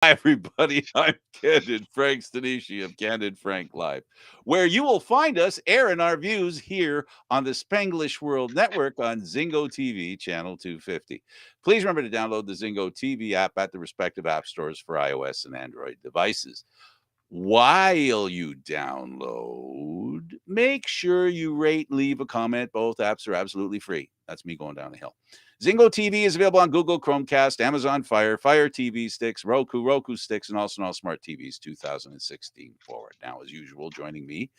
Hi, everybody. I'm Candid Frank Stanisci of Candid Frank Live, where you will find us airing our views here on the Spanglish World Network on Zingo TV, channel 250. Please remember to download the Zingo TV app at the respective app stores for iOS and Android devices. While you download, make sure you rate and leave a comment. Both apps are absolutely free. That's me going down the hill. Zingo TV is available on Google Chromecast, Amazon Fire, Fire TV sticks, Roku sticks, and also on all smart TVs 2016 forward. Now, as usual, joining me,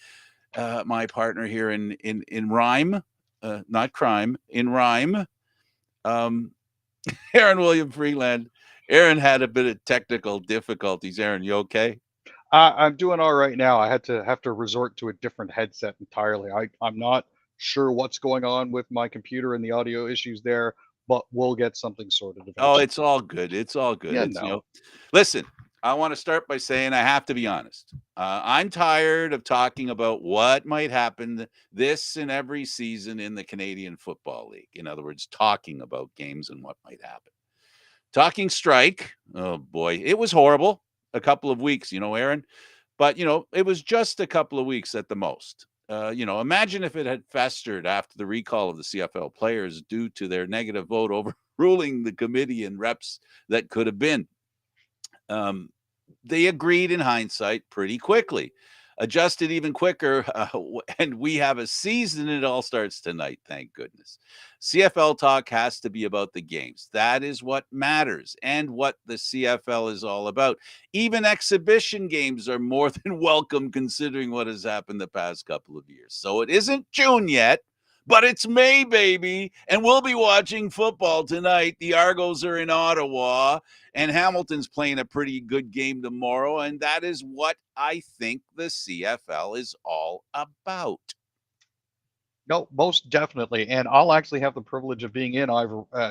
my partner here in rhyme, not crime, in rhyme, um, Aaron William Freeland. Aaron had a bit of technical difficulties. Aaron, you okay? I'm doing all right now. I had to have to resort to a different headset entirely. I'm not sure what's going on with my computer and the audio issues there, but we'll get something sorted Oh, eventually. it's all good. It's all good. Yeah, It's, no. listen, I want to start by saying I have to be honest. I'm tired of talking about what might happen this and every season in the Canadian Football League. In other words, talking about games and what might happen. Talking strike. Oh, boy. It was horrible. A couple of weeks, Aaron. But, it was just a couple of weeks at the most. Imagine if it had festered after the recall of the CFL players due to their negative vote overruling the committee and reps that could have been. Um, they agreed in hindsight pretty quickly, adjusted even quicker, and we have a season. It all starts tonight, thank goodness. CFL talk has to be about the games. That is what matters and what the CFL is all about. Even exhibition games are more than welcome considering what has happened the past couple of years. So it isn't June yet. But it's May, baby, and we'll be watching football tonight. The Argos are in Ottawa, and Hamilton's playing a pretty good game tomorrow. And that is what I think the CFL is all about. No, most definitely. And I'll actually have the privilege of being in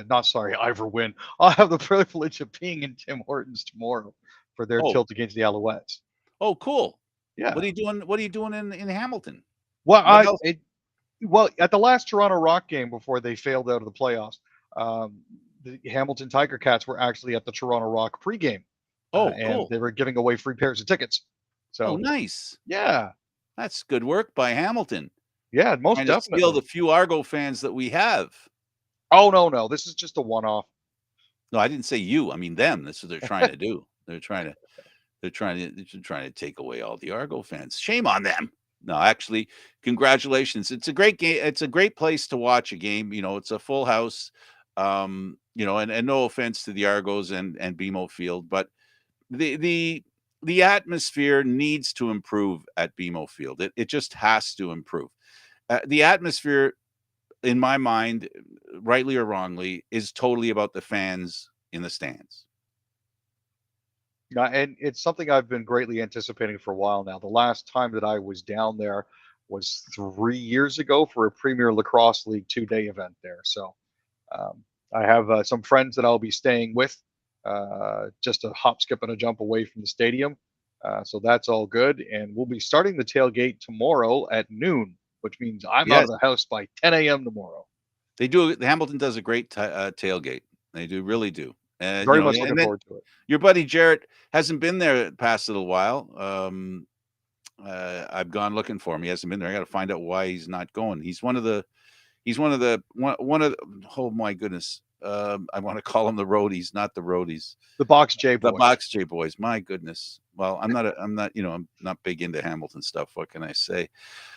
not sorry, Ivor Win. I'll have the privilege of being in Tim Hortons tomorrow for their Oh, tilt against the Alouettes. oh, cool. What Yeah. are you doing? What are you doing in Hamilton? Well, What else? at the last Toronto Rock game before they failed out of the playoffs, um, the Hamilton Tiger Cats were actually at the Toronto Rock pregame, Oh, and cool. they were giving away free pairs of tickets. Oh, So nice. yeah, That's good work by Hamilton. yeah, most Trying to steal definitely. the few Argo fans that we have. Oh no, no, this is just a one-off. No, I didn't say you. I mean them. That's what they're trying to do. They're trying to take away all the Argo fans. Shame on them. No, actually, congratulations. It's a great game. It's a great place to watch a game. It's a full house. And no offense to the Argos and BMO Field, but the the the atmosphere needs to improve at BMO Field. It just has to improve. The atmosphere, in my mind, rightly or wrongly, is totally about the fans in the stands. And it's something I've been greatly anticipating for a while now. The last time that I was down there was 3 years ago for a Premier Lacrosse League 2-day event there. So I have some friends that I'll be staying with, just a hop, skip, and a jump away from the stadium. So that's all good. And we'll be starting the tailgate tomorrow at noon, which means I'm out Yes, of the house by 10 a.m. tomorrow. they do. Hamilton does a great tailgate. They do, really do. Very much And looking then forward to it. your buddy Jarrett hasn't been there the past little while. I've gone looking for him. He hasn't been there. I got to find out why he's not going. He's one of the oh my goodness. I want to call them the roadies, not the roadies. The Box J The boys. Box J boys. My goodness. Well, I'm not big into Hamilton stuff. What can I say?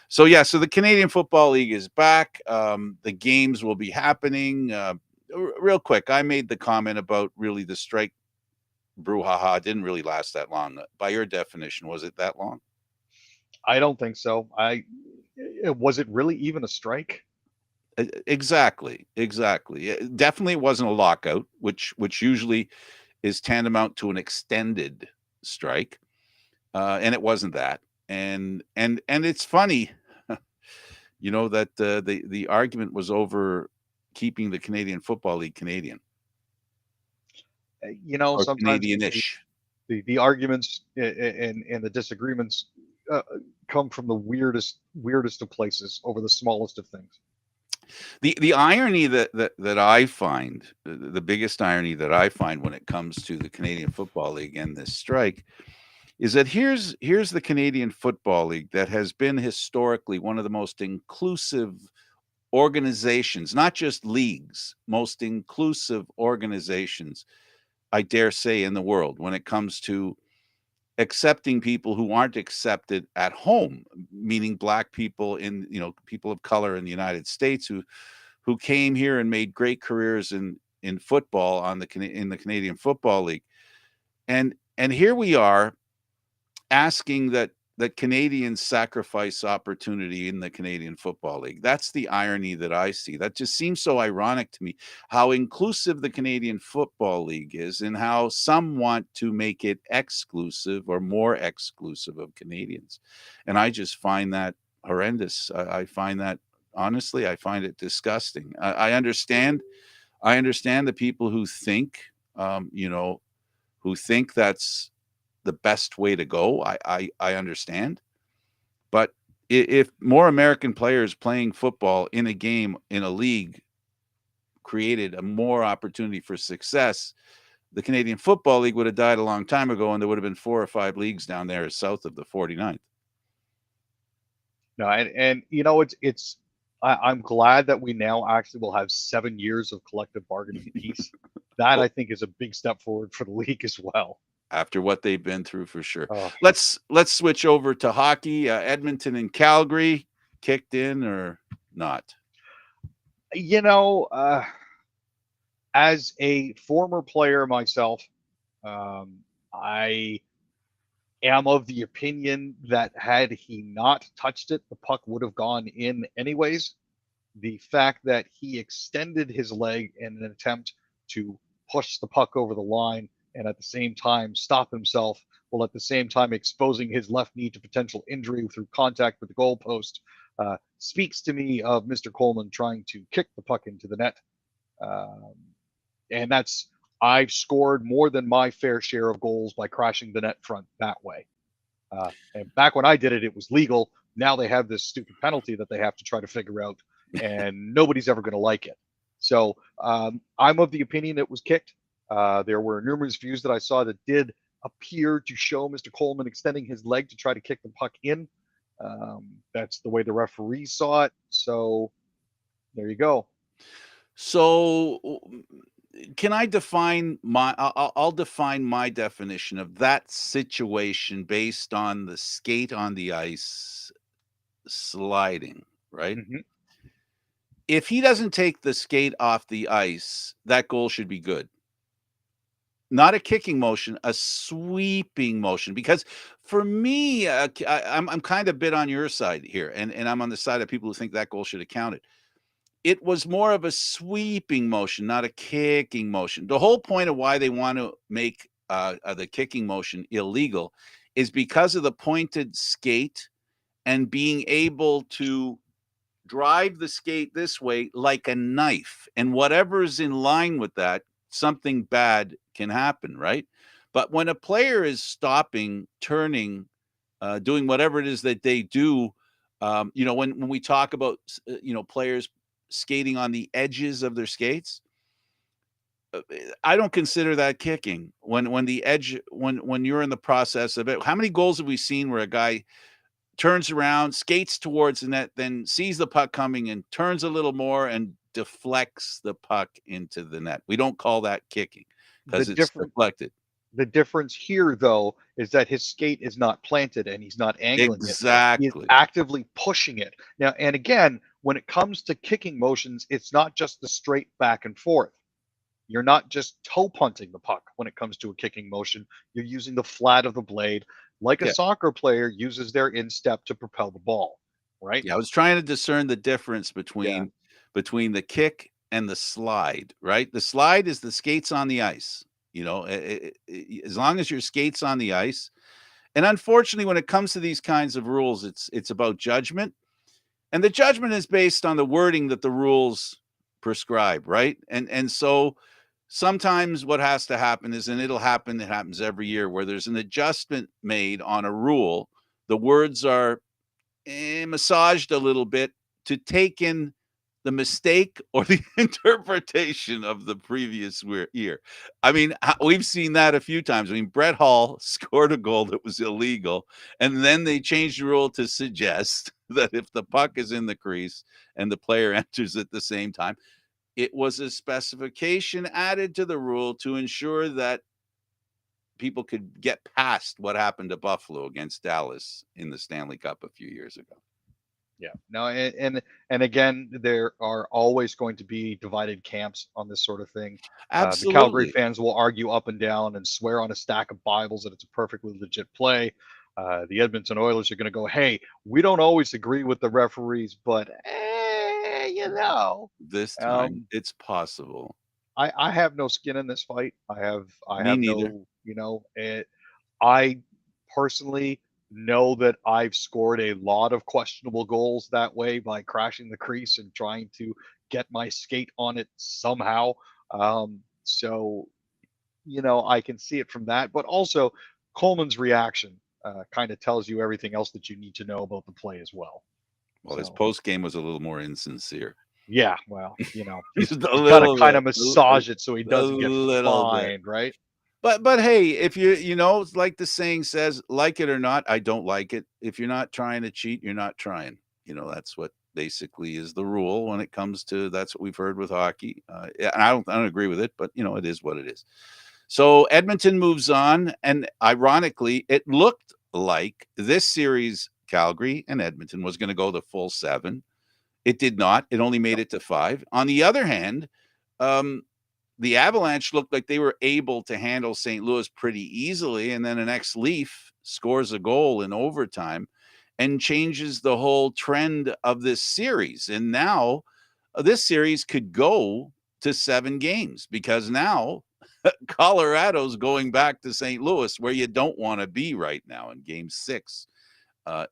So yeah, so the Canadian Football League is back. The games will be happening. Real quick, I made the comment about really the strike brouhaha didn't really last that long. By your definition, was it that long? I don't think so. Was it really even a strike? Exactly. Definitely, it wasn't a lockout, which usually is tantamount to an extended strike, and it wasn't that. And it's funny, that the argument was over keeping the Canadian Football League Canadian or Sometimes Canadianish. the arguments and the disagreements uh, come from the weirdest of places over the smallest of things. The irony that I find, the biggest irony that I find when it comes to the Canadian Football League and this strike, is that here's the Canadian Football League that has been historically one of the most inclusive organizations, not just leagues, most inclusive organizations, I dare say, in the world when it comes to accepting people who aren't accepted at home, meaning black people in, people of color in the United States who came here and made great careers in football in the Canadian Football League. And here we are asking that Canadians sacrifice opportunity in the Canadian Football League. That's the irony that I see. That just seems so ironic to me, how inclusive the Canadian Football League is and how some want to make it exclusive or more exclusive of Canadians. And I just find that horrendous. I find that, honestly, I find it disgusting. I understand the people who think, who think that's the best way to go. I understand, but if more American players playing football in a game in a league created a more opportunity for success, the Canadian Football League would have died a long time ago, and there would have been 4 or 5 leagues down there south of the 49th. No, and it's I'm glad that we now actually will have 7 years of collective bargaining peace. That I Well, think is a big step forward for the league as well. after what they've been through, for sure. Oh, Let's switch over to hockey. Edmonton and Calgary kicked in or not? you know, as a former player myself, I am of the opinion that had he not touched it, the puck would have gone in anyways. The fact that he extended his leg in an attempt to push the puck over the line and at the same time stop himself, while at the same time exposing his left knee to potential injury through contact with the goalpost, speaks to me of Mr. Coleman trying to kick the puck into the net. Um, and that's I've scored more than my fair share of goals by crashing the net front that way. And back when I did it, it was legal. Now they have this stupid penalty that they have to try to figure out, and nobody's ever going to like it. So I'm of the opinion it was kicked. There were numerous views that I saw that did appear to show Mr. Coleman extending his leg to try to kick the puck in. That's the way the referee saw it. So there you go. So can I define I'll define my definition of that situation based on the skate on the ice sliding, right? Hmm. If he doesn't take the skate off the ice, that goal should be good. Not a kicking motion, a sweeping motion. Because for me, I'm kind of bit on your side here, and I'm on the side of people who think that goal should have counted. It was more of a sweeping motion, not a kicking motion. The whole point of why they want to make the kicking motion illegal is because of the pointed skate and being able to drive the skate this way like a knife. And whatever's in line with that, something bad can happen, right? But when a player is stopping, turning, doing whatever it is that they do, when we talk about, players skating on the edges of their skates, I don't consider that kicking. When the edge, when you're in the process of it, how many goals have we seen where a guy turns around, skates towards the net, then sees the puck coming and turns a little more and deflects the puck into the net? We don't call that kicking The because it's different deflected. the difference here, though, is that his skate is not planted and he's not angling it. He is Exactly. actively pushing it. Now, and again, when it comes to kicking motions, it's not just the straight back and forth. You're not just toe punting the puck when it comes to a kicking motion. You're using the flat of the blade like a Yeah. soccer player uses their instep to propel the ball, right? Yeah. I was trying to discern the difference Yeah. between the kick and the slide, right? The slide is the skates on the ice. As long as your skates on the ice. And unfortunately, when it comes to these kinds of rules, it's about judgment. And the judgment is based on the wording that the rules prescribe, right? And so sometimes what has to happen is, and it happens every year, where there's an adjustment made on a rule. The words are massaged a little bit to take in the mistake or the interpretation of the previous year. I mean, we've seen that a few times. I mean, Brett Hall scored a goal that was illegal, and then they changed the rule to suggest that if the puck is in the crease and the player enters at the same time, it was a specification added to the rule to ensure that people could get past what happened to Buffalo against Dallas in the Stanley Cup a few years ago. Yeah. No, and again, there are always going to be divided camps on this sort of thing. The Calgary Absolutely. fans will argue up and down and swear on a stack of Bibles that it's a perfectly legit play. The Edmonton Oilers are going to go, hey, we don't always agree with the referees, but you know, This time um, it's possible. I have no skin in this fight. I Me have neither. no, I personally know that I've scored a lot of questionable goals that way by crashing the crease and trying to get my skate on it somehow. So, I can see it from that. But also, Coleman's reaction kind of tells you everything else that you need to know about the play as well. Well, his So, post game was a little more insincere. yeah, well, Just a he's got to little kind of bit, massage it so he a doesn't get little bit. fined, right? But hey, if it's like the saying says, like it or not, I don't like it. If you're not trying to cheat, you're not trying. That's what basically is the rule when it comes to that's what we've heard with hockey. Yeah, and I don't agree with it, but it is what it is. So Edmonton moves on, and ironically, it looked like this series, Calgary and Edmonton, was going to go the full 7. It did not. It only made Yep. it to 5. On the other hand, um, the Avalanche looked like they were able to handle St. Louis pretty easily, and then an ex-Leaf scores a goal in overtime and changes the whole trend of this series. And now this series could go to 7 games because now Colorado's going back to St. Louis, where you don't want to be right now in Game 6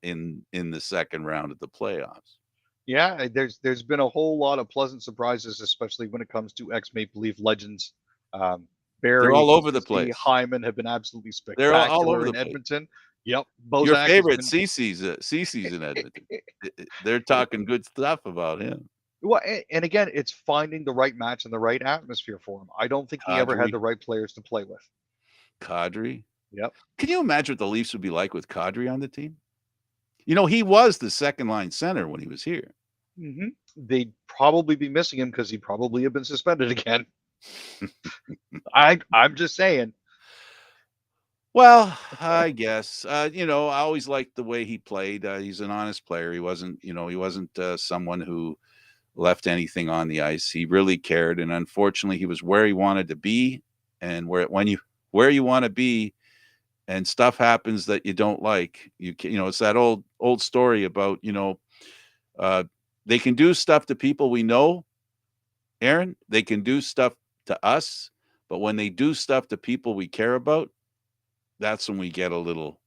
in the second round of the playoffs. Yeah, there's been a whole lot of pleasant surprises, especially when it comes to ex Maple Leaf legends. Um, They're Barry, all over the Ceci, place. Hyman have been absolutely They're all over spectacular the in place. Edmonton. Yep, Your Bozak has favorite, been Cece's in Edmonton. They're talking good stuff about him. well, and again, it's finding the right match and the right atmosphere for him. I don't think he ever had Kadri, the right players to play with. Kadri. Yep. Can you imagine what the Leafs would be like with Kadri on the team? He was the second line center when he was here. They'd probably be missing him because he'd probably have been suspended again. I'm just saying. Well, I guess I always liked the way he played. He's an honest player. He wasn't someone who left anything on the ice. He really cared, and unfortunately, he was where he wanted to be, and where you want to be, and stuff happens that you don't like. It's that old story about uh, they can do stuff to people we know, Aaron. They can do stuff to us, but when they do stuff to people we care about, that's when we get a little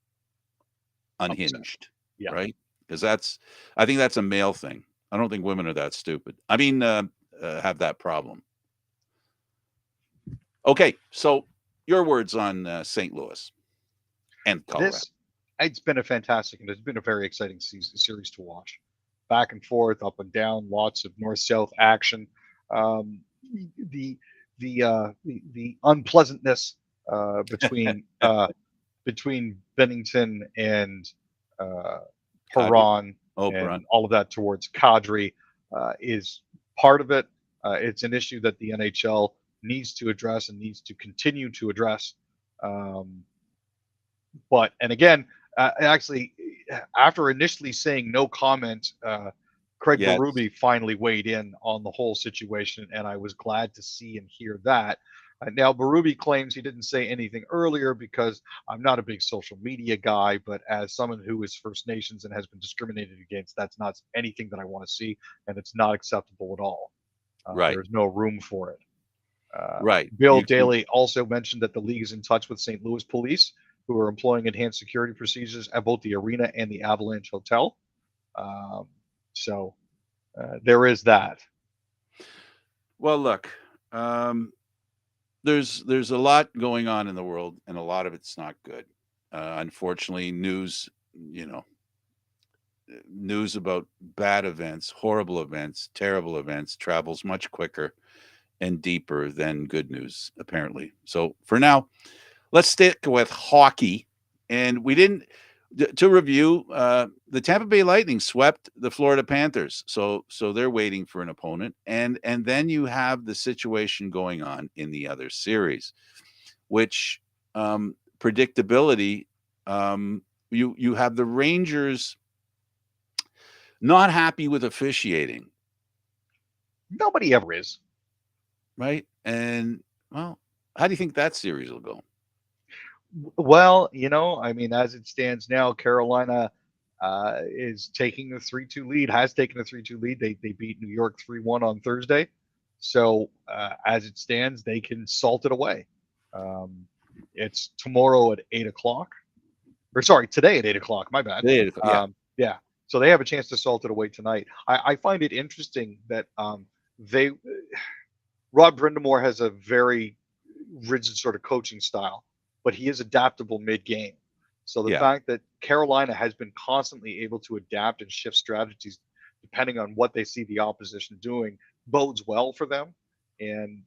Upset. unhinged, Yeah. right? Because I think that's a male thing. I don't think women are that stupid. I mean, have that problem. Okay, so your words on St. Louis and Colorado. This it's been a fantastic and it's been a very exciting series to watch. Back and forth, up and down, lots of north-south action. Um, the the unpleasantness between between Bennington and uh, Kadri. Perron Oh, and Perron. all of that towards Kadri is part of it. It's an issue that the NHL needs to address and needs to continue to address. Um, and again, actually, after initially saying no comment, Craig Yes, Berube finally weighed in on the whole situation, and I was glad to see and hear that. Now, Berube claims he didn't say anything earlier because I'm not a big social media guy, but as someone who is First Nations and has been discriminated against, that's not anything that I want to see, and it's not acceptable at all. right, There's no room for it. right. Bill You can, Daly also mentioned that the league is in touch with St. Louis police, who are employing enhanced security procedures at both the arena and the Avalanche Hotel. Um, so there is that. well, look, um, there's a lot going on in the world, and a lot of it's not good. Unfortunately, news, you know, news about bad events, horrible events, terrible events travels much quicker and deeper than good news, apparently. So for now, let's stick with hockey. And we didn't, to review, the Tampa Bay Lightning swept the Florida Panthers. So they're waiting for an opponent. And then you have the situation going on in the other series, which predictability, you have the Rangers not happy with officiating, Nobody ever is. right? And well, how do you think that series will go? Well, I mean, as it stands now, Carolina is taking the 3-2 lead, has taken a 3-2 lead. They beat New York 3-1 on Thursday. So as it stands, they can salt it away. Um, it's tomorrow at 8 o'clock. Or sorry, today at 8 o'clock. My bad. Yeah, Yeah. So they have a chance to salt it away tonight. I find it interesting that they Rod Brindamore has a very rigid sort of coaching style, but he is adaptable mid-game. So the yeah. fact that Carolina has been constantly able to adapt and shift strategies depending on what they see the opposition doing bodes well for them. And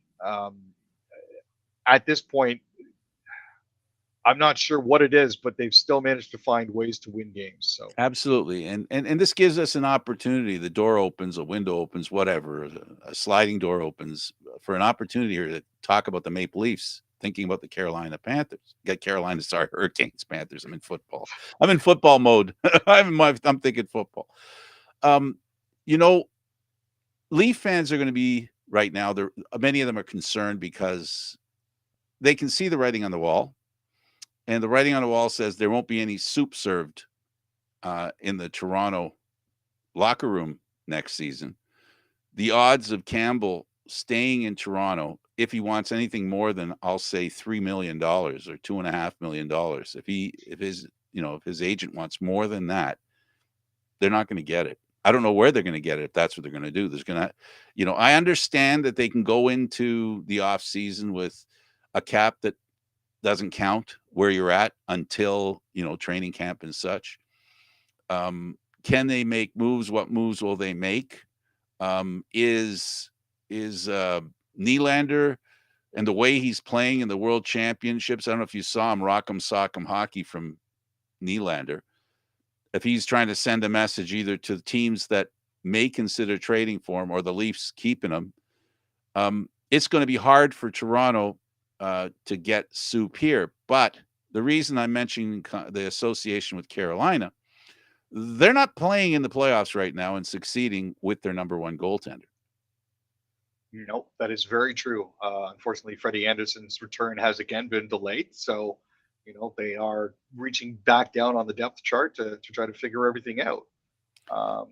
at this point, I'm not sure what it is, but they've still managed to find ways to win games. So Absolutely, and this gives us an opportunity. The door opens, a window opens, whatever, a sliding door opens for an opportunity here to talk about the Maple Leafs. Thinking about the Carolina Panthers, get Carolina, sorry, Hurricanes, Panthers. I'm in football. I'm in football mode. I'm thinking football. Um, you know, Leaf fans are going to be right now. They're many of them are concerned because they can see the writing on the wall, and the writing on the wall says there won't be any soup served in the Toronto locker room next season. The odds of Campbell staying in Toronto, if he wants anything more than I'll say $3 million or $2.5 million, if his agent wants more than that, they're not going to get it. I don't know where they're going to get it if that's what they're going to do. There's going to, I understand that they can go into the off season with a cap that doesn't count where you're at until training camp and such. Can they make moves? What moves will they make? Is Nylander and the way he's playing in the World Championships? I don't know if you saw him rock'em sock'em hockey from Nylander. If he's trying to send a message either to the teams that may consider trading for him or the Leafs keeping him, it's going to be hard for Toronto to get soup here. But the reason I'm mentioning the association with Carolina, they're not playing in the playoffs right now and succeeding with their number one goaltender. no, that is very true. Unfortunately, Freddie Anderson's return has again been delayed. So, they are reaching back down on the depth chart to try to figure everything out. Um,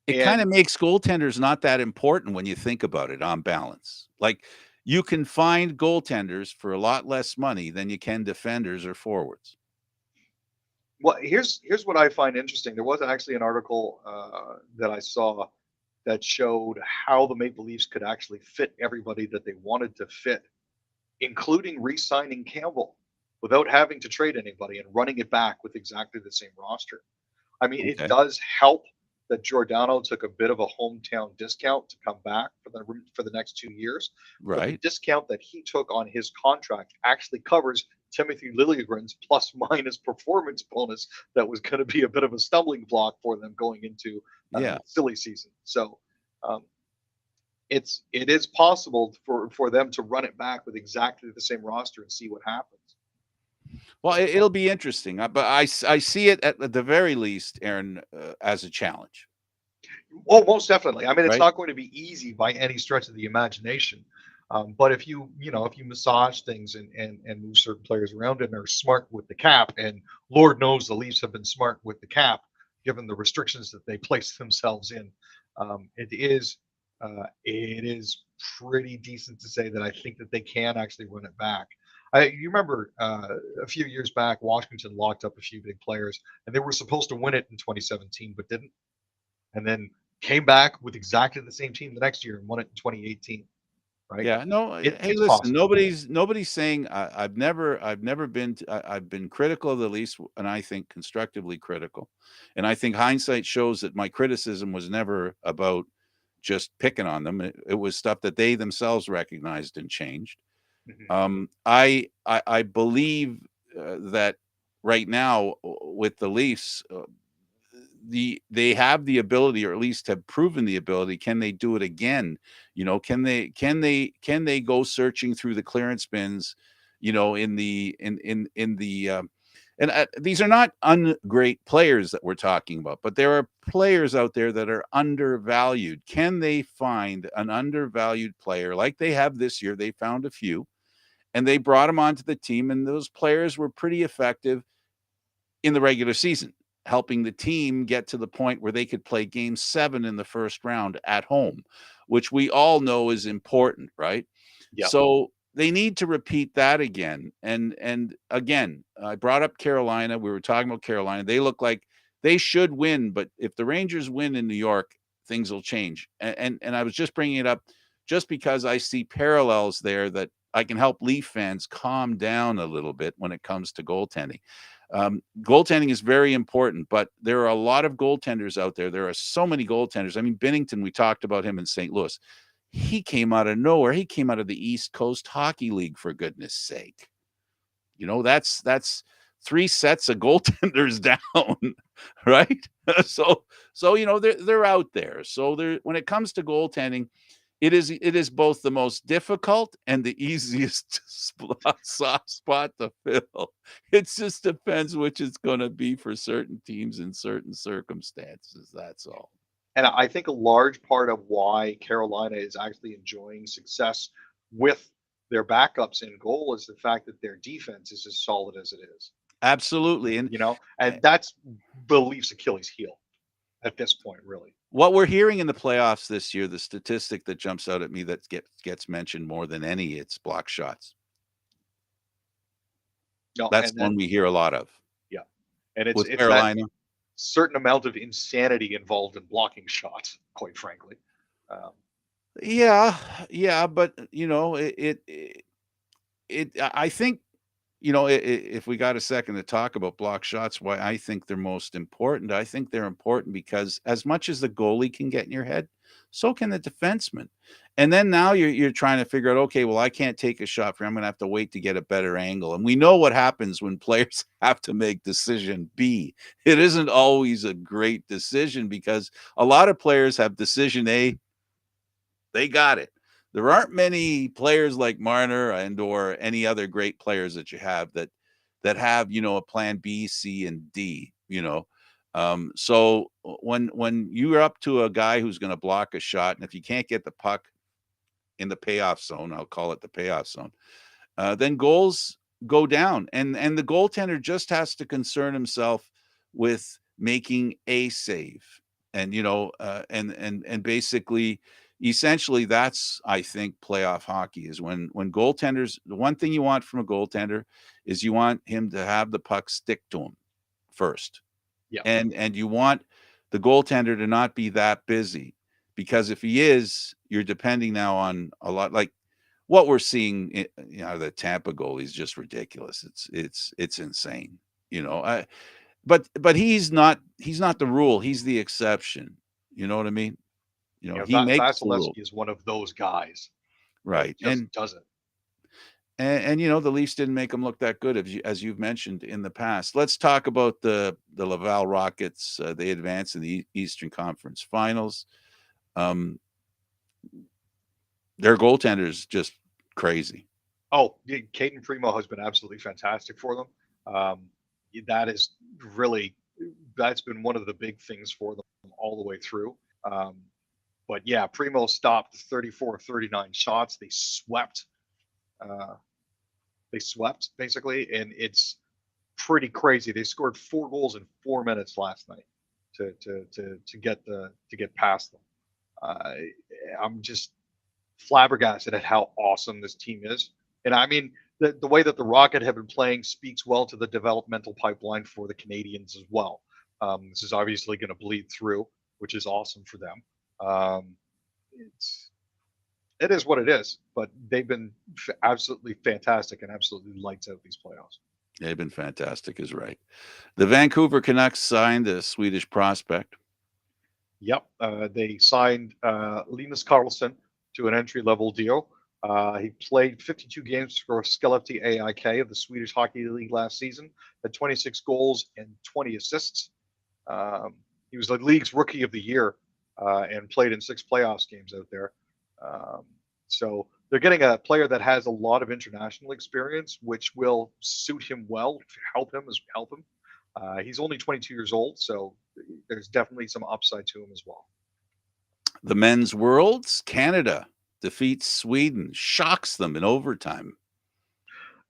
It kind of and makes goaltenders not that important when you think about it on balance. Like you can find goaltenders for a lot less money than you can defenders or forwards. well, here's what I find interesting. There was actually an article that I saw that showed how the Maple Leafs could actually fit everybody that they wanted to fit, including re-signing Campbell without having to trade anybody and running it back with exactly the same roster. I mean, it Okay. does help that Giordano took a bit of a hometown discount to come back for the next 2 years, but the Right. discount that he took on his contract actually covers Timothy Liljegren's plus minus performance bonus that was going to be a bit of a stumbling block for them going into Yeah. silly season. So um, it is possible for them to run it back with exactly the same roster and see what happens. Well, it'll be interesting, but I see it at the very least, Aaron, as a challenge, Oh, most definitely. I mean, it's right? not going to be easy by any stretch of the imagination. But if you massage things and move certain players around and are smart with the cap, and Lord knows the Leafs have been smart with the cap, given the restrictions that they place themselves in, it is pretty decent to say that I think that they can actually run it back. You remember a few years back, Washington locked up a few big players, and they were supposed to win it in 2017, but didn't, and then came back with exactly the same team the next year and won it in 2018. right? Yeah, no. Hey, It's listen. possible. Nobody's saying I've never been. I've been critical of the Leafs, and I think constructively critical. And I think hindsight shows that my criticism was never about just picking on them. It was stuff that they themselves recognized and changed. Mhm. I believe that right now with the Leafs, they have the ability, or at least have proven the ability. Can they do it again? Can they go searching through the clearance bins, in the and these are not ungreat players that we're talking about, but there are players out there that are undervalued. Can they find an undervalued player like they have this year? They found a few, and they brought them onto the team, and those players were pretty effective in the regular season, helping the team get to the point where they could play game 7 in the first round at home, which we all know is important, right? Yeah. So they need to repeat that again. And again, I brought up Carolina. We were talking about Carolina. They look like they should win, but if the Rangers win in New York, things will change. And I was just bringing it up just because I see parallels there that I can help Leaf fans calm down a little bit when it comes to goaltending. Goaltending is very important, but there are a lot of goaltenders out there. There are so many goaltenders. I mean, Binnington, we talked about him in St. Louis. He came out of nowhere. He came out of the East Coast Hockey League, for goodness sake. That's three sets of goaltenders down, right? so they're out there. So when it comes to goaltending, it is both the most difficult and the easiest soft spot to fill. It just depends which it's going to be for certain teams in certain circumstances. That's all. And I think a large part of why Carolina is actually enjoying success with their backups in goal is the fact that their defense is as solid as it is, Absolutely. and that's the Leafs' Achilles heel at this point, really. What we're hearing in the playoffs this year, the statistic that jumps out at me that gets mentioned more than any, it's block shots. No, That's and one then we hear a lot of yeah, and with it's that Carolina. certain amount of insanity involved in blocking shots, quite frankly. Um, Yeah, yeah, but I think if we got a second to talk about block shots, why I think they're most important. I think they're important because as much as the goalie can get in your head, so can the defenseman. And then now you're trying to figure out, okay, well, I can't take a shot for him. I'm gonna have to wait to get a better angle. And we know what happens when players have to make decision B. It isn't always a great decision because a lot of players have decision A, they got it. There aren't many players like Marner and or any other great players that you have that have, a plan B, C, and D, So when you're up to a guy who's going to block a shot, and if you can't get the puck in the payoff zone, I'll call it the payoff zone, then goals go down, and the goaltender just has to concern himself with making a save, and basically, essentially, that's I think playoff hockey is when goaltenders. The one thing you want from a goaltender is you want him to have the puck stick to him first, yeah, and you want the goaltender to not be that busy because if he is, you're depending now on a lot like what we're seeing, the Tampa goal is just ridiculous. It's insane. But he's not the rule. He's the exception. You know what I mean? He makes the rule, Vasilevsky is one of those guys that right? just doesn't. And the Leafs didn't make him look that good as you've mentioned in the past. Let's talk about the Laval Rockets. They advanced in the Eastern Conference Finals. Um, their goaltender's just crazy. Oh, yeah, Caden Primo has been absolutely fantastic for them. Um, that is really that's been one of the big things for them all the way through. Um, but yeah, Primo stopped 34 39 shots. Uh, they swept basically, and it's pretty crazy. They scored 4 goals in 4 minutes last night to get past them. Uh, I'm just flabbergasted at how awesome this team is. And I mean, the way that the Rocket have been playing speaks well to the developmental pipeline for the Canadians as well. This is obviously going to bleed through, which is awesome for them. Um, it's It is what it is, but they've been absolutely fantastic and absolutely lights out these playoffs. They've been fantastic, is right. The Vancouver Canucks signed a Swedish prospect. Yep, they signed Linus Karlsson to an entry-level deal. He played 52 games for Skellefteå AIK of the Swedish Hockey League last season, had 26 goals and 20 assists. Um, he was the league's rookie of the year and played in 6 playoffs games out there. Um, so they're getting a player that has a lot of international experience, which will suit him well, help him. He's only 22 years old, so there's definitely some upside to him as well. The men's worlds, Canada defeats Sweden, shocks them in overtime.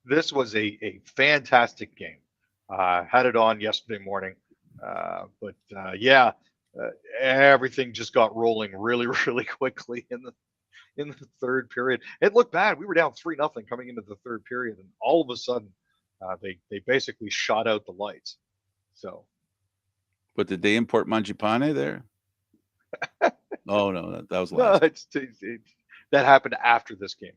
This was a fantastic game. Had it on yesterday morning, but yeah, everything just got rolling really, really quickly in the third period. It looked bad. We were down 3-0 coming into the third period, and all of a sudden, they basically shot out the lights. So, But did they import Mangiapane there? Oh no, that was no, last. that happened after this game.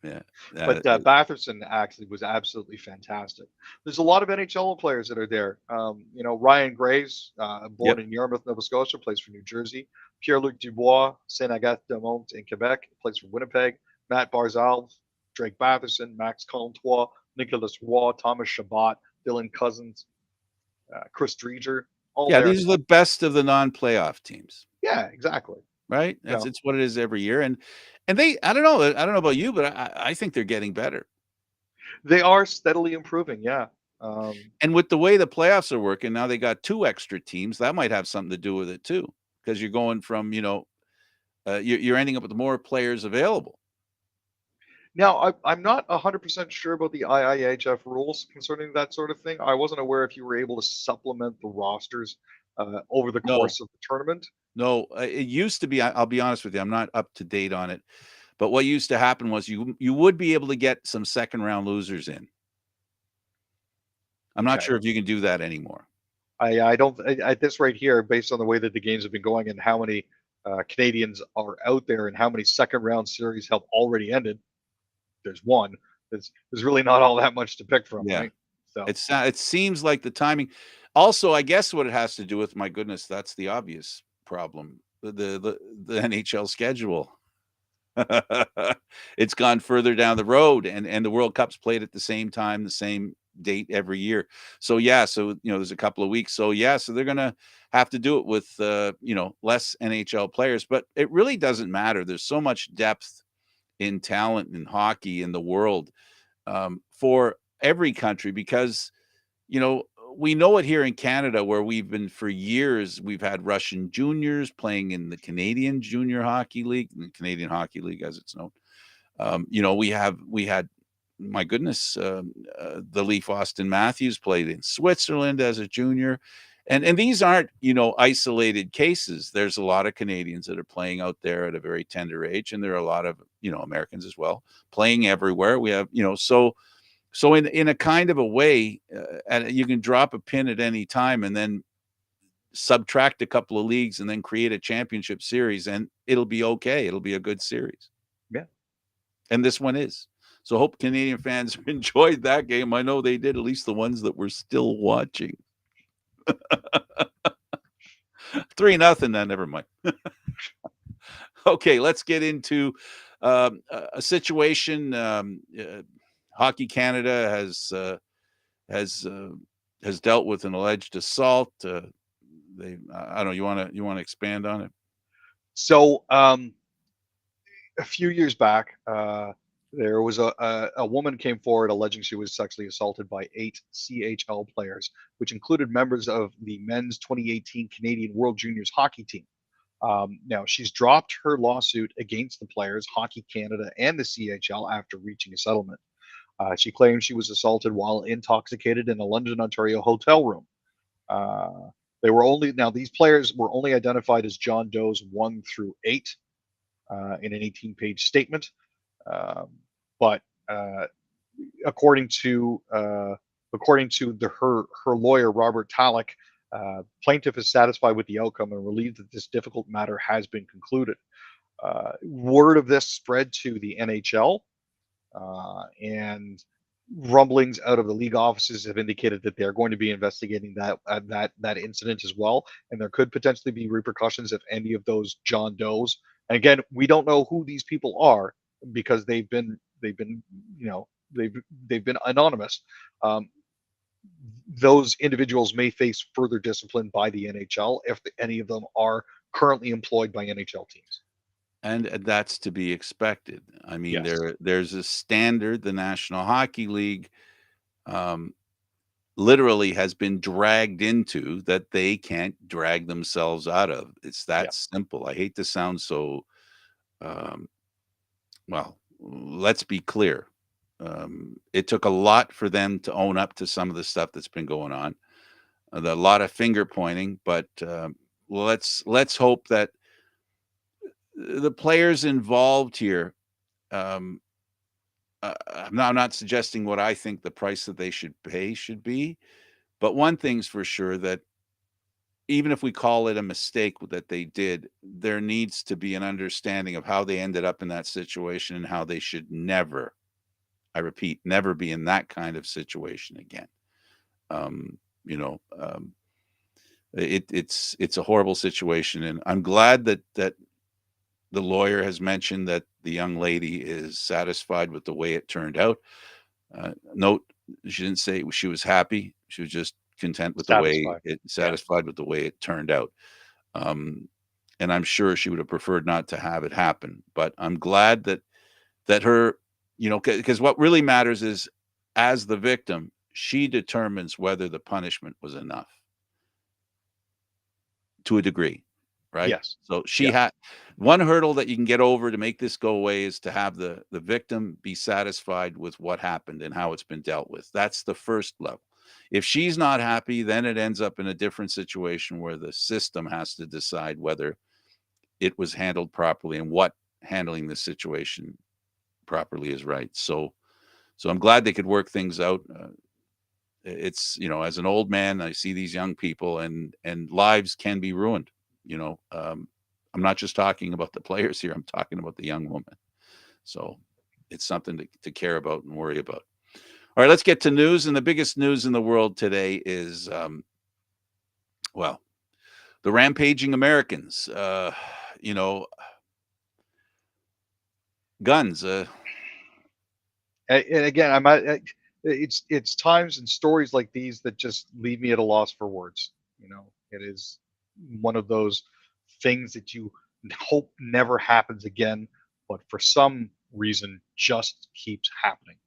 Yeah, But Batherson actually was absolutely fantastic. There's a lot of NHL players that are there. Ryan Graves, born yep. in Yarmouth, Nova Scotia, plays for New Jersey. Pierre-Luc Dubois, Saint-Agathe-de-Mont in Quebec, plays for Winnipeg. Matt Barzal, Drake Batherson, Max Comtois, Nicolas Roy, Thomas Chabot, Dylan Cousins, Chris Dreger, all Yeah, there. these are the best of the non-playoff teams. Yeah, exactly. Right? It's what it is every year. And they, I don't know about you, but I think they're getting better. They are steadily improving, yeah. And with the way the playoffs are working, now they got 2 extra teams. That might have something to do with it too, because you're going from, you're ending up with more players available. Now, I'm not 100% sure about the IIHF rules concerning that sort of thing. I wasn't aware if you were able to supplement the rosters over the No, course of the tournament. no, it used to be. I'll be honest with you, I'm not up to date on it. But what used to happen was you would be able to get some second round losers in. I'm not Okay. sure if you can do that anymore. I don't at this rate here, based on the way that the games have been going and how many Canadians are out there and how many second round series have already ended. There's one. There's really not all that much to pick from, Yeah. right? So It seems like the timing. Also, I guess what it has to do with, my goodness, that's the obvious problem. The NHL schedule. It's gone further down the road, and the World Cup's played at the same time, the same date every year. So yeah, there's a couple of weeks. So yeah, so they're gonna have to do it with less NHL players, but it really doesn't matter. There's so much depth in talent in hockey in the world, for every country, because we know it here in Canada, where we've been for years. We've had Russian juniors playing in the Canadian Junior Hockey League, the Canadian Hockey League, as it's known. We had, my goodness, the Leaf Austin Matthews played in Switzerland as a junior, and these aren't isolated cases. There's a lot of Canadians that are playing out there at a very tender age, and there are a lot of Americans as well playing everywhere. We have so in a kind of a way, and you can drop a pin at any time and then subtract a couple of leagues and then create a championship series, and it'll be okay. It'll be a good series. yeah. And this one is. So hope Canadian fans enjoyed that game. I know they did, at least the ones that were still watching. 3-0, then never mind. Okay, let's get into a situation. Hockey Canada has dealt with an alleged assault. I don't know. You want to expand on it? So a few years back, there was a woman came forward alleging she was sexually assaulted by 8 CHL players, which included members of the men's 2018 Canadian World Juniors hockey team. Now, she's dropped her lawsuit against the players, Hockey Canada, and the CHL after reaching a settlement. She claims she was assaulted while intoxicated in a London, Ontario hotel room. These players were only identified as John Doe's 1 through 8 in an 18-page statement. But according to her lawyer, Robert Talek, plaintiff is satisfied with the outcome and relieved that this difficult matter has been concluded. Word of this spread to the NHL, and rumblings out of the league offices have indicated that they're going to be investigating that incident as well, and there could potentially be repercussions if any of those John Does. And again, we don't know who these people are because they've been you know they've been anonymous. Um, those individuals may face further discipline by the NHL if any of them are currently employed by NHL teams. And that's to be expected. I mean, Yes. there's a standard the National Hockey League, um, literally has been dragged into that they can't drag themselves out of. It's Yeah. that simple. I hate to sound so, um, well, let's be clear. It took a lot for them to own up to some of the stuff that's been going on. A lot of finger pointing, but let's hope that the players involved here. Um, I'm not suggesting what I think the price that they should pay should be, but one thing's for sure that even if we call it a mistake that they did, there needs to be an understanding of how they ended up in that situation and how they should never, I repeat, never be in that kind of situation again. Um, you know, it's a horrible situation, and I'm glad that the lawyer has mentioned that the young lady is satisfied with the way it turned out. Note, she didn't say she was happy. She was just content with the way Satisfied. it Yeah. satisfied with the way it turned out. Um, and I'm sure she would have preferred not to have it happen. But I'm glad that her, because what really matters is, as the victim, she determines whether the punishment was enough to a degree, right? Yes. So she Yeah. had one hurdle that you can get over to make this go away is to have the victim be satisfied with what happened and how it's been dealt with. That's the first level. If she's not happy, then it ends up in a different situation where the system has to decide whether it was handled properly and what handling the situation properly is right. So I'm glad they could work things out. It's, as an old man, I see these young people, and lives can be ruined. I'm not just talking about the players here. I'm talking about the young woman. So it's something to care about and worry about. All right, let's get to news. And the biggest news in the world today is, well, the rampaging Americans. You know, guns. And again, it's times and stories like these that just leave me at a loss for words. It is one of those things that you hope never happens again, but for some reason just keeps happening.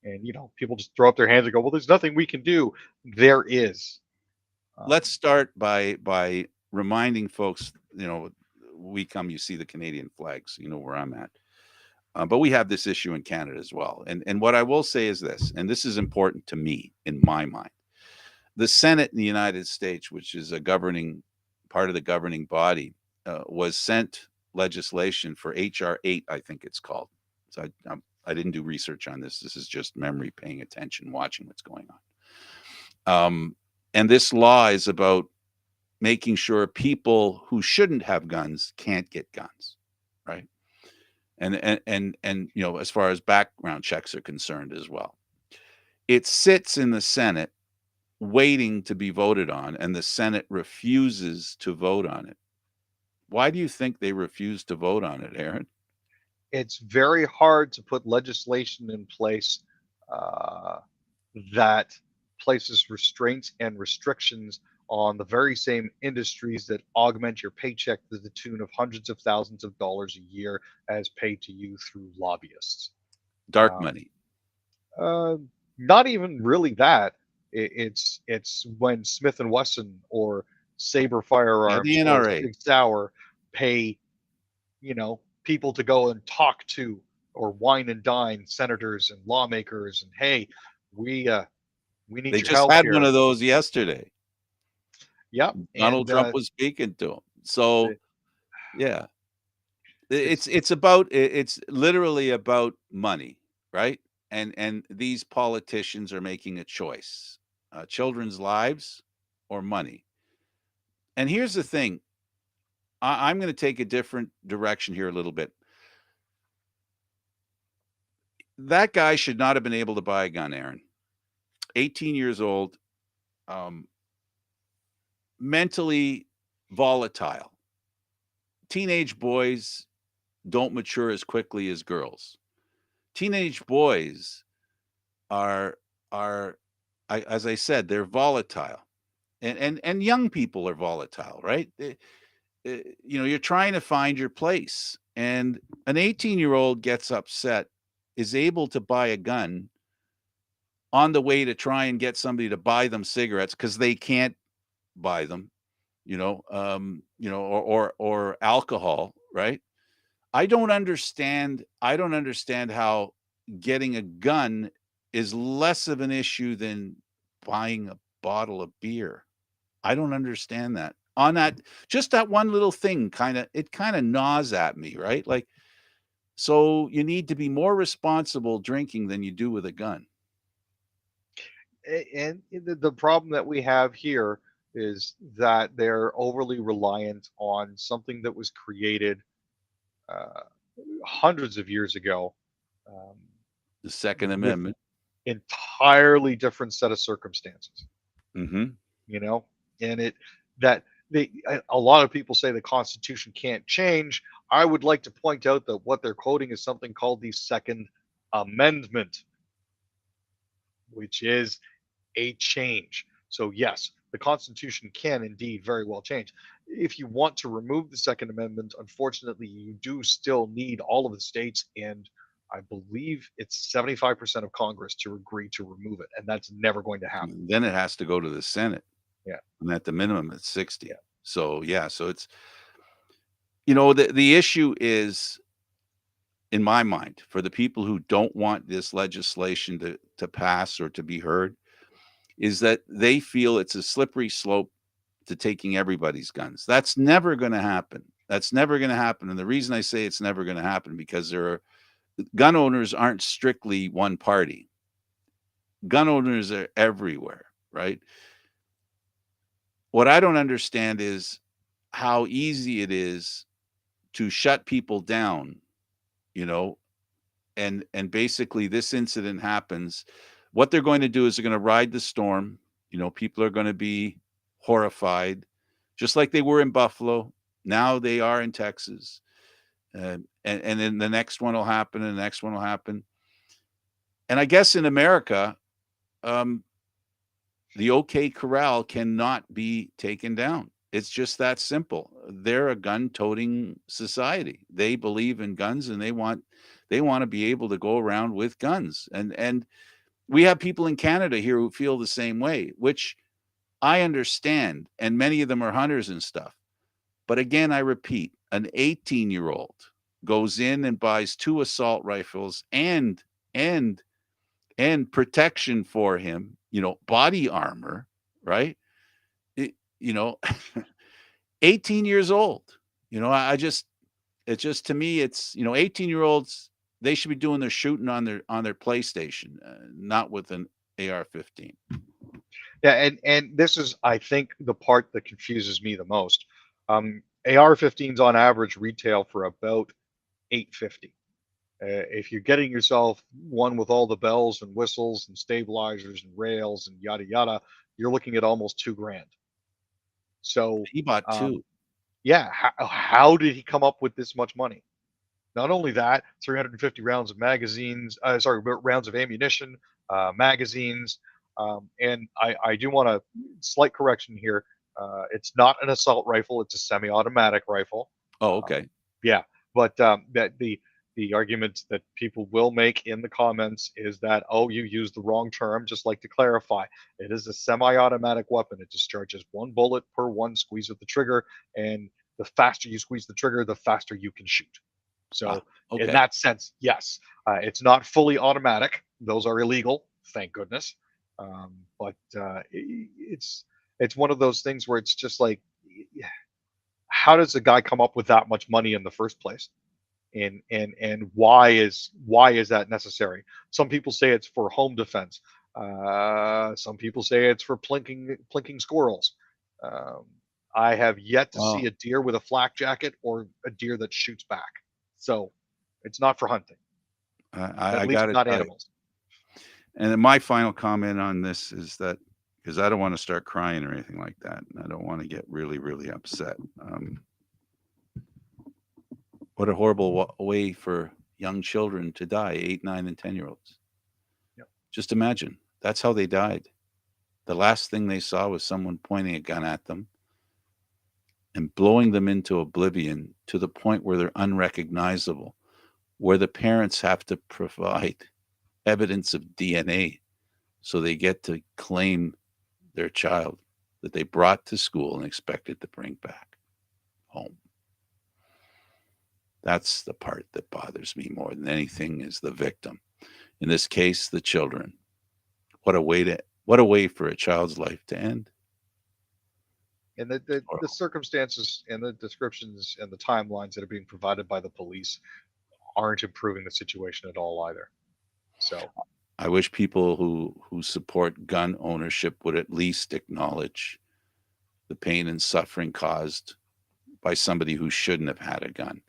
And people just throw up their hands and go, "Well, there's nothing we can do." There is. Let's Um, start by reminding folks. You see the Canadian flags. You know where I'm at. But we have this issue in Canada as well. And what I will say is this, and this is important to me in my mind. The Senate in the United States, which is a governing part of the governing body, was sent legislation for HR 8, I think it's called. So I didn't do research on this. This is just memory, paying attention, watching what's going on. And this law is about making sure people who shouldn't have guns can't get guns, right? And as far as background checks are concerned as well. It sits in the Senate waiting to be voted on, and the Senate refuses to vote on it. Why do you think they refuse to vote on it, Aaron? it's very hard to put legislation in place uh, that places restraints and restrictions on the very same industries that augment your paycheck to the tune of hundreds of thousands of dollars a year as paid to you through lobbyists. Dark Um, money. uh, Not even really that. It's when Smith and Wesson or Saber Yeah, the Firearms or NRA. Sig Sauer pay people to go and talk to or wine and dine senators and lawmakers, and hey, we uh we need They your just help had one here. of those yesterday. Yep. Donald And Trump was speaking to them. So the, yeah, it's it's literally about money, right? And these politicians are making a choice: children's lives or money. And here's the thing: I'm going to take a different direction here a little bit. That guy should not have been able to buy a gun, Aaron. 18 years old, um, mentally volatile. Teenage boys don't mature as quickly as girls. Teenage boys are are as I said, they're volatile. And young people are volatile, right? You're trying to find your place, and an 18-year-old gets upset, is able to buy a gun on the way to try and get somebody to buy them cigarettes because they can't buy them, or alcohol, right? I don't understand how getting a gun is less of an issue than buying a bottle of beer. I don't understand that. On that, just that one little thing kind of gnaws at me, right? Like, so you need to be more responsible drinking than you do with a gun. And the problem that we have here is that they're overly reliant on something that was created uh, hundreds of years ago, um, The Second with Amendment. entirely different set of circumstances. Mhm. You know, and it that a lot of people say the Constitution can't change. I would like to point out that what they're quoting is something called the Second Amendment, which is a change. So, yes, the Constitution can indeed very well change. If you want to remove the Second Amendment, unfortunately, you do still need all of the states, and I believe it's 75% of Congress to agree to remove it, and that's never going to happen. Then it has to go to the Senate, Yeah, and at the minimum, it's 60. yeah. So, yeah, so it's the issue is, in my mind, for the people who don't want this legislation to pass or to be heard, is that they feel it's a slippery slope to taking everybody's guns. That's never going to happen. That's never going to happen. And the reason I say it's never going to happen, because gun owners aren't strictly one party. Gun owners are everywhere, right? What I don't understand is how easy it is to shut people down, you know, and basically this incident happens. What they're going to do is they're going to ride the storm. People are going to be horrified, just like they were in Buffalo. Now they are in Texas. And then the next one will happen, and the next one will happen. And I guess in America, um, the OK Corral cannot be taken down. It's just that simple. They're a gun-toting society. They believe in guns, and they want to be able to go around with guns. And we have people in Canada here who feel the same way, which I understand. And many of them are hunters and stuff. But again, I repeat, an 18-year-old goes in and buys two assault rifles and and protection for him, body armor, right? It, you know, 18 years old. I just it's just to me it's 18-year-olds, they should be doing their shooting on their PlayStation, not with an AR-15. Yeah, and this is, I think, the part that confuses me the most. AR-15s on average retail for about 850. If you're getting yourself one with all the bells and whistles and stabilizers and rails and yada yada, you're looking at almost 2 grand. So, He bought um, two. yeah, how did he come up with this much money? Not only that, 350 rounds of magazines, rounds of ammunition, magazines, and I do want a slight correction here. It's not an assault rifle; it's a semi-automatic rifle. Oh, Um, okay. yeah, but that the argument that people will make in the comments is that, oh, you used the wrong term. Just like to clarify, it is a semi-automatic weapon. It discharges one bullet per one squeeze of the trigger, and the faster you squeeze the trigger, the faster you can shoot. Ah, So, in okay. that sense, yes, it's not fully automatic. Those are illegal, thank goodness. But it's one of those things where it's just like, how does a guy come up with that much money in the first place? And why is that necessary? Some people say it's for home defense. Some people say it's for plinking squirrels. Um, I have yet to see Well, a deer with a flak jacket or a deer that shoots back. So it's not for hunting, at I least got to not tell you. animals. And then my final comment on this is that because I don't want to start crying or anything like that, and I don't want to get really, really upset. What a horrible way for young children to die, 8, 9, and 10-year-olds. Yep. Just imagine that's how they died. The last thing they saw was someone pointing a gun at them and blowing them into oblivion to the point where they're unrecognizable, where the parents have to provide evidence of DNA so they get to claim their child that they brought to school and expected to bring back home. That's the part that bothers me more than anything is the victim. In this case, the children. What a way for a child's life to end. And the circumstances and the descriptions and the timelines that are being provided by the police aren't improving the situation at all either. So I wish people who support gun ownership would at least acknowledge the pain and suffering caused by somebody who shouldn't have had a gun,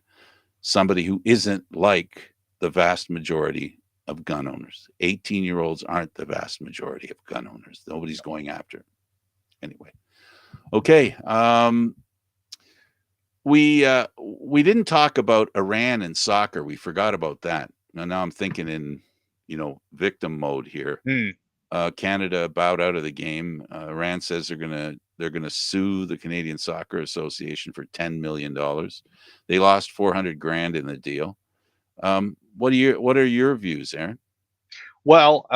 somebody who isn't like the vast majority of gun owners. 18-year-olds aren't the vast majority of gun owners. Nobody's going after. Anyway, okay. We didn't talk about Iran and soccer. We forgot about that. Now I'm thinking in victim mode here. Canada bowed out of the game. Iran says they're gonna sue the Canadian Soccer Association for $10 million. They lost 400 grand in the deal. What are your views, Aaron? Well,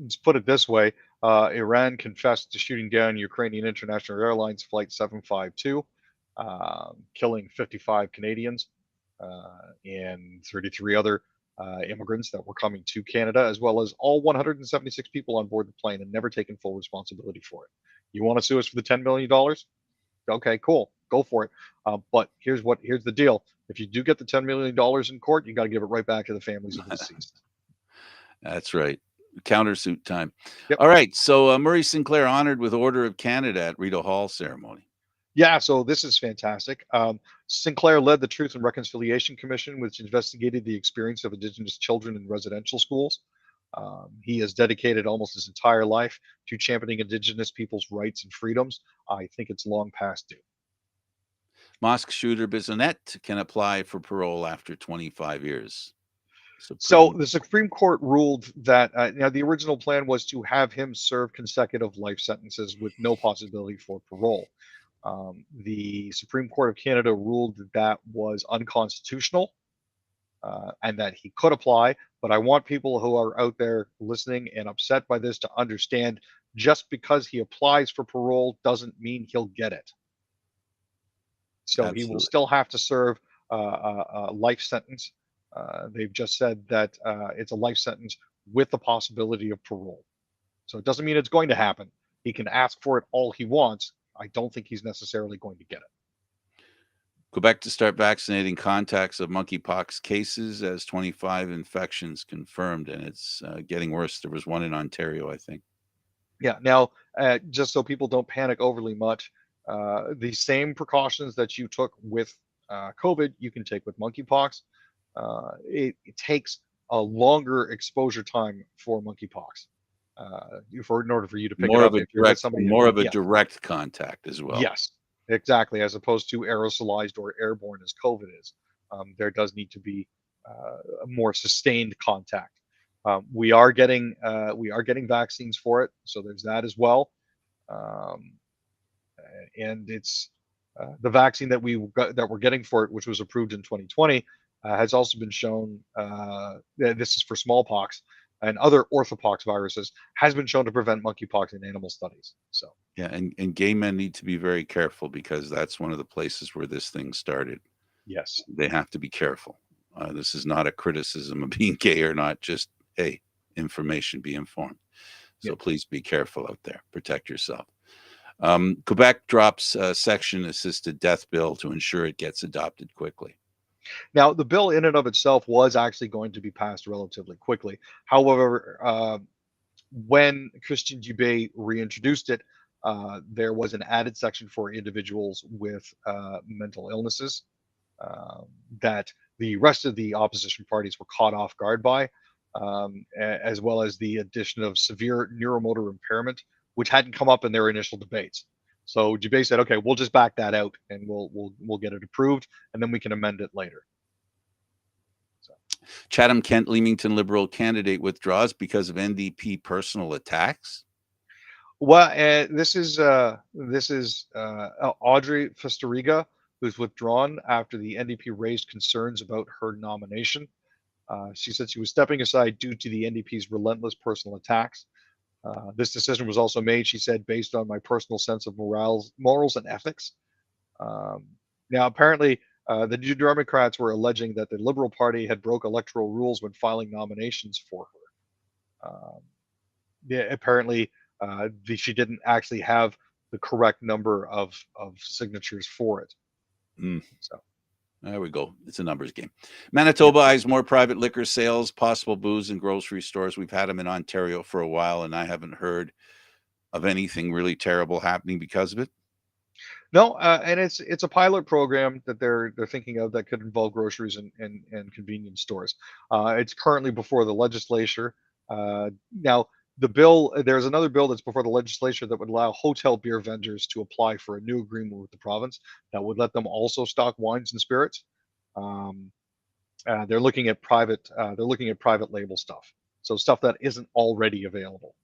let's put it this way. Iran confessed to shooting down Ukrainian International Airlines Flight 752, killing 55 Canadians and 33 other immigrants that were coming to Canada, as well as all 176 people on board the plane, and never taken full responsibility for it. You want to sue us for the $10 million? Okay, cool. Go for it. But here's the deal. If you do get the $10 million in court, you got to give it right back to the families of the deceased. That's right. Countersuit time. Yep. All right. So Murray Sinclair honored with Order of Canada at Rideau Hall ceremony. Yeah, so this is fantastic. Sinclair led the Truth and Reconciliation Commission, which investigated the experience of Indigenous children in residential schools. He has dedicated almost his entire life to championing Indigenous people's rights and freedoms. I think it's long past due. Mosque shooter Bissonnette can apply for parole after 25 years. So the Supreme Court ruled that the original plan was to have him serve consecutive life sentences with no possibility for parole. The Supreme Court of Canada ruled that was unconstitutional and that he could apply. But I want people who are out there listening and upset by this to understand just because he applies for parole doesn't mean he'll get it. So Absolutely. he will still have to serve a life sentence. They've just said that it's a life sentence with the possibility of parole. So it doesn't mean it's going to happen. He can ask for it all he wants. I don't think he's necessarily going to get it. Quebec to start vaccinating contacts of monkeypox cases as 25 infections confirmed, and it's getting worse. There was one in Ontario, I think. Yeah. Now, just so people don't panic overly much, the same precautions that you took with COVID, you can take with monkeypox. It takes a longer exposure time for monkeypox. In order for you to pick it up, if you're with somebody, more of a direct contact as well. Yes, exactly, as opposed to aerosolized or airborne as COVID is. There does need to be a more sustained contact. We are getting vaccines for it, so there's that as well. And it's the vaccine that we're getting for it, which was approved in 2020, has also been shown. This is for smallpox and other orthopox viruses, has been shown to prevent monkeypox in animal studies. So yeah, and gay men need to be very careful because that's one of the places where this thing started. Yes, they have to be careful. This is not a criticism of being gay or not. Just hey, information, be informed. So please be careful out there. Protect yourself. Quebec drops section assisted death bill to ensure it gets adopted quickly. Now, the bill in and of itself was actually going to be passed relatively quickly. However, when Christian Dubé reintroduced it, there was an added section for individuals with mental illnesses um, that the rest of the opposition parties were caught off guard by, as well as the addition of severe neuromotor impairment, which hadn't come up in their initial debates. So Dubé said, "Okay, we'll just back that out, and we'll get it approved, and then we can amend it later." So, Chatham Kent Leamington Liberal candidate withdraws because of NDP personal attacks. well, this is Audrey Festeriga, who's withdrawn after the NDP raised concerns about her nomination. She said she was stepping aside due to the NDP's relentless personal attacks. This decision was also made, she said, based on my personal sense of morals and ethics. Um, Now, apparently, the New Democrats were alleging that the Liberal Party had broke electoral rules when filing nominations for her. Yeah, apparently, she didn't actually have the correct number of signatures for it. Mm. So, There we go. It's a numbers game. yeah. Manitoba eyes more private liquor sales, possible booze in grocery stores. We've had them in Ontario for a while, and I haven't heard of anything really terrible happening because of it. No, and it's a pilot program that they're thinking of that could involve groceries and convenience stores. It's currently before the legislature. Now, there's another bill that's before the legislature that would allow hotel beer vendors to apply for a new agreement with the province that would let them also stock wines and spirits. Um, they're looking at private label stuff, so stuff that isn't already available.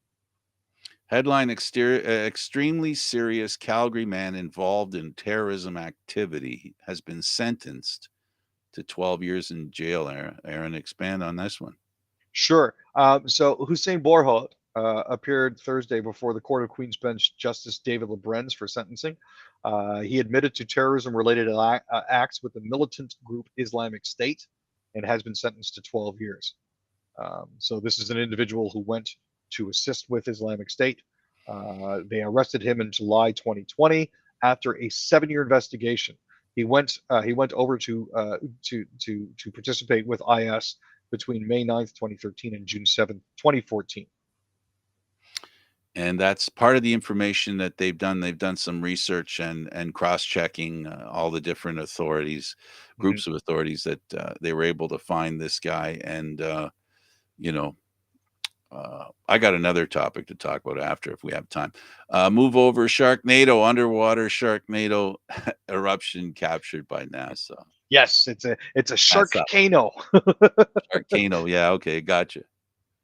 Headline extremely serious Calgary man involved in terrorism activity has been sentenced to 12 years in jail. Aaron, expand on this one. Sure. So Hussein Borhot appeared Thursday before the Court of Queen's Bench Justice David Lebrenz for sentencing. He admitted to terrorism-related acts with the militant group Islamic State and has been sentenced to 12 years. So this is an individual who went to assist with Islamic State. They arrested him in July 2020 after a 7-year investigation. He went over to participate with IS between May 9th, 2013 and June 7th, 2014. And that's part of the information that they've done. They've done some research and cross-checking all the different authorities, Mm-hmm. groups of authorities that they were able to find this guy. And you know, I got another topic to talk about after if we have time. Move over. Sharknado, underwater Sharknado eruption captured by NASA. Yes, it's a NASA. Sharkcano. Sharknado. Yeah. Okay. Gotcha.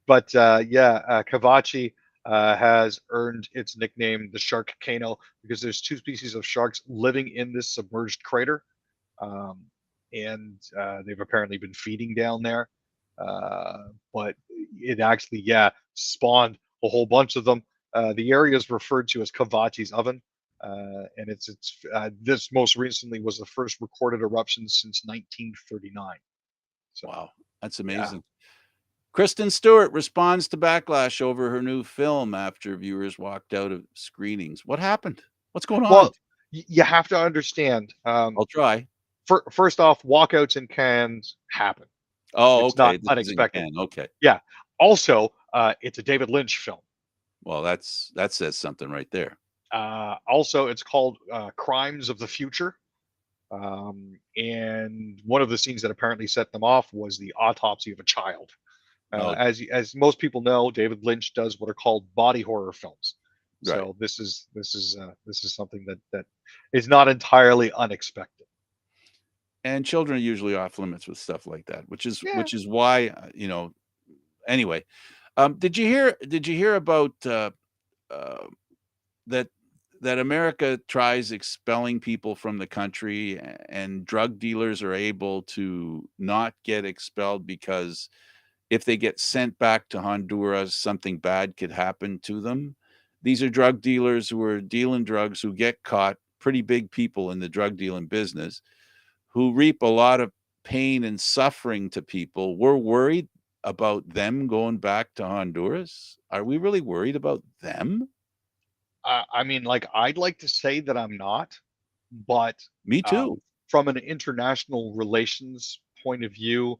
But Cavachi has earned its nickname, the Sharkcano, because there's two species of sharks living in this submerged crater, um, and they've apparently been feeding down there. But it actually, spawned a whole bunch of them. The area is referred to as Cavachi's oven, and it's this most recently was the first recorded eruption since 1939. So Wow. That's yeah. amazing. Kristen Stewart responds to backlash over her new film after viewers walked out of screenings. What happened? What's going on? Well, you have to understand. I'll try. First off, walkouts in cans happen. Oh, It's okay. not This is in unexpected. Cannes. Okay. Yeah. Also, it's a David Lynch film. Well, that says something right there. Also, it's called Crimes of the Future. And one of the scenes that apparently set them off was the autopsy of a child. Oh, As most people know, David Lynch does what are called body horror films. right. So this is something that is not entirely unexpected. And children are usually off limits with stuff like that, which Yeah. is why Anyway, did you hear about uh, that America tries expelling people from the country and drug dealers are able to not get expelled because if they get sent back to Honduras, something bad could happen to them. These are drug dealers who are dealing drugs who get caught, pretty big people in the drug dealing business, who reap a lot of pain and suffering to people. We're worried about them going back to Honduras. Are we really worried about them? I mean, like, I'd like to say that I'm not, but Me uh, too. from an international relations point of view,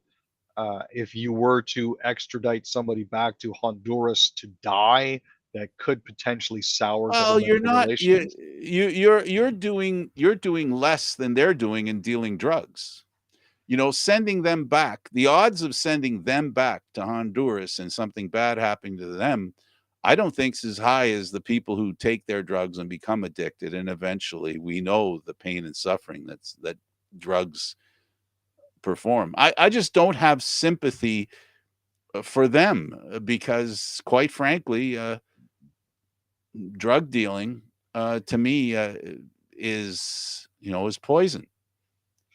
if you were to extradite somebody back to Honduras to die, that could potentially sour Well, you're governmental not relations. you're doing less than they're doing in dealing drugs. Sending them back, the odds of sending them back to Honduras and something bad happening to them, I don't think is as high as the people who take their drugs and become addicted. And eventually we know the pain and suffering that drugs perform. I just don't have sympathy for them because quite frankly, drug dealing to me is poison.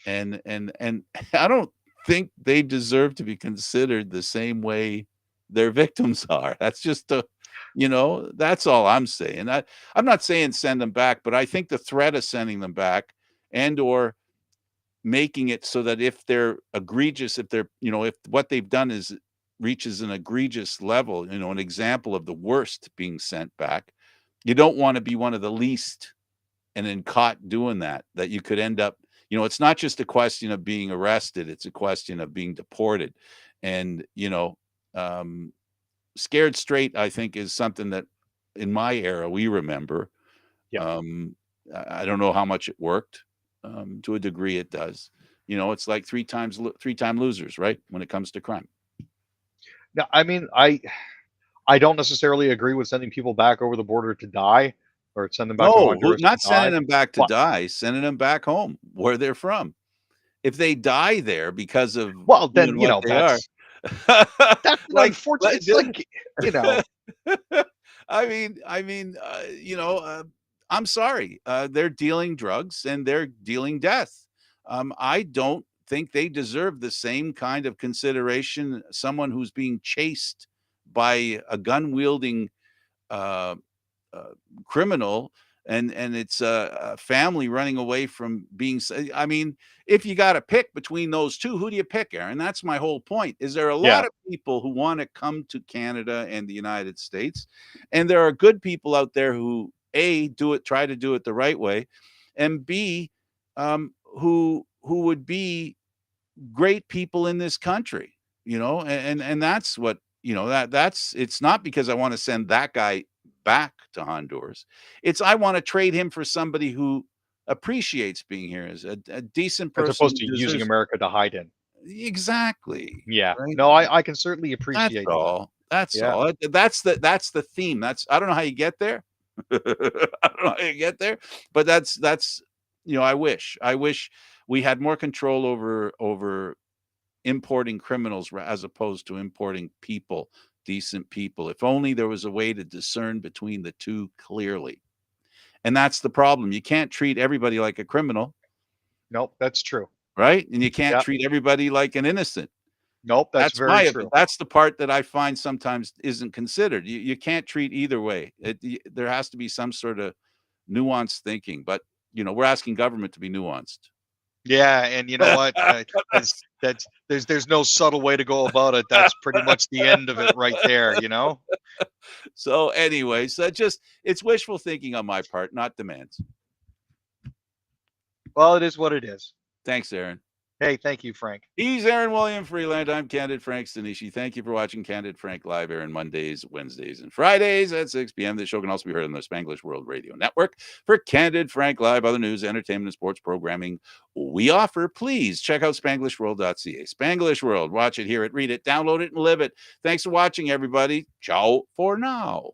And I don't think they deserve to be considered the same way their victims are. That's just that's all I'm saying. I'm not saying send them back, but I think the threat of sending them back and or making it so that if they're egregious, if what they've done is reaches an egregious level, an example of the worst being sent back, you don't want to be one of the least and then caught doing that you could end up, it's not just a question of being arrested, it's a question of being deported. And scared straight, I think, is something that in my era we remember. Yeah. I don't know how much it worked. To a degree it does. It's like three-time losers, right, when it comes to crime. No, I mean, I don't necessarily agree with sending people back over the border to die or send them back to No, Honduras to not sending die. them back to But die, sending them back home where they're from. If they die there because of well, then doing what they are, that's an like, unfortunate. It's like you know, I'm sorry. They're dealing drugs and they're dealing death. I don't think they deserve the same kind of consideration. Someone who's being chased by a gun wielding uh, uh, criminal, and it's a family running away from being I mean, if you got to pick between those two, who do you pick, Aaron? That's my whole point. Is there a yeah. lot of people who want to come to Canada and the United States, and there are good people out there who try to do it the right way, and B, who would be great people in this country, and that's what, that's it's not because I want to send that guy back to Honduras. It's I want to trade him for somebody who appreciates being here as a decent As person opposed who to using deserves America to hide in. exactly Yeah. right. No, I can certainly That's appreciate that. all. That's Yeah. all. That's the theme. I don't know how you get there. I don't know how you get there, but that's I wish we had more control over importing criminals as opposed to importing people, decent people. If only there was a way to discern between the two clearly. And that's the problem. You can't treat everybody like a criminal, Nope, that's true. right? And you can't Yeah. treat everybody like an innocent. Nope, that's very true. That's the part that I find sometimes isn't considered. You can't treat either way. There has to be some sort of nuanced thinking, but we're asking government to be nuanced. Yeah, and you know what? There's no subtle way to go about it. That's pretty much the end of it right there, you know? So anyway, so it's wishful thinking on my part, not demands. Well, it is what it is. Thanks, Aaron. Hey, thank you, Frank. He's Aaron William Freeland. I'm Candid Frank Stanisci. Thank you for watching Candid Frank live, Aaron, Mondays, Wednesdays, and Fridays at 6 p.m. This show can also be heard on the Spanglish World Radio Network. For Candid Frank Live, other news, entertainment, and sports programming we offer, please check out SpanglishWorld.ca. Spanglish World. Watch it, hear it, read it, download it, and live it. Thanks for watching, everybody. Ciao for now.